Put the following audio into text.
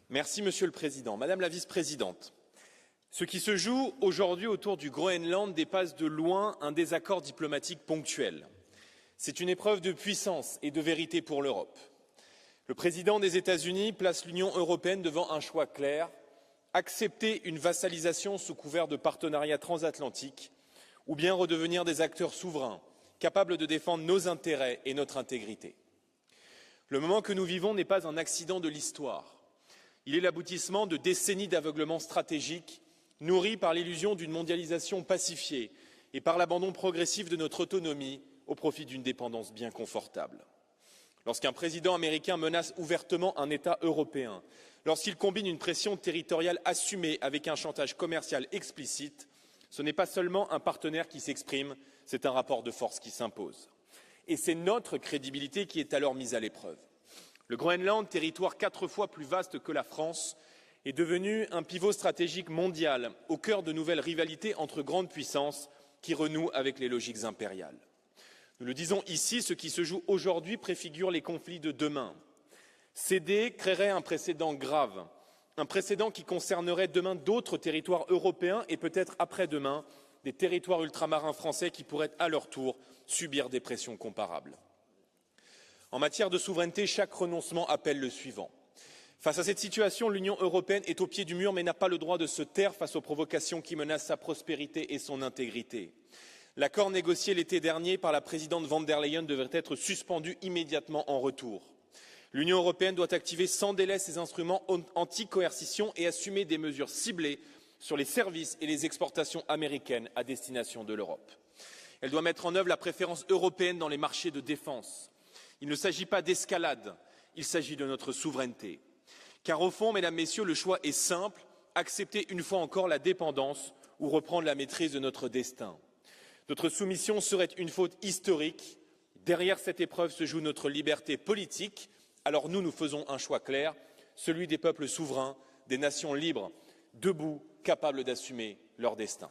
Merci, Monsieur le Président. Madame la Vice-présidente, ce qui se joue aujourd'hui autour du Groenland dépasse de loin un désaccord diplomatique ponctuel. C'est une épreuve de puissance et de vérité pour l'Europe. Le président des États-Unis place l'Union européenne devant un choix clair, accepter une vassalisation sous couvert de partenariat transatlantique ou bien redevenir des acteurs souverains, capables de défendre nos intérêts et notre intégrité. Le moment que nous vivons n'est pas un accident de l'histoire. Il est l'aboutissement de décennies d'aveuglement stratégique, nourris par l'illusion d'une mondialisation pacifiée et par l'abandon progressif de notre autonomie au profit d'une dépendance bien confortable. Lorsqu'un président américain menace ouvertement un État européen, lorsqu'il combine une pression territoriale assumée avec un chantage commercial explicite, ce n'est pas seulement un partenaire qui s'exprime, c'est un rapport de force qui s'impose. Et c'est notre crédibilité qui est alors mise à l'épreuve. Le Groenland, territoire 4 fois plus vaste que la France, est devenu un pivot stratégique mondial au cœur de nouvelles rivalités entre grandes puissances qui renouent avec les logiques impériales. Nous le disons ici, ce qui se joue aujourd'hui préfigure les conflits de demain. Céder créerait un précédent grave, un précédent qui concernerait demain d'autres territoires européens et peut-être après-demain des territoires ultramarins français qui pourraient à leur tour subir des pressions comparables. En matière de souveraineté, chaque renoncement appelle le suivant. Face à cette situation, l'Union européenne est au pied du mur mais n'a pas le droit de se taire face aux provocations qui menacent sa prospérité et son intégrité. L'accord négocié l'été dernier par la présidente von der Leyen devrait être suspendu immédiatement en retour. L'Union européenne doit activer sans délai ses instruments anti-coercition et assumer des mesures ciblées sur les services et les exportations américaines à destination de l'Europe. Elle doit mettre en œuvre la préférence européenne dans les marchés de défense. Il ne s'agit pas d'escalade, il s'agit de notre souveraineté. Car au fond, mesdames, messieurs, le choix est simple, accepter une fois encore la dépendance ou reprendre la maîtrise de notre destin. Notre soumission serait une faute historique. Derrière cette épreuve se joue notre liberté politique. Alors nous faisons un choix clair, celui des peuples souverains, des nations libres, debout, capables d'assumer leur destin.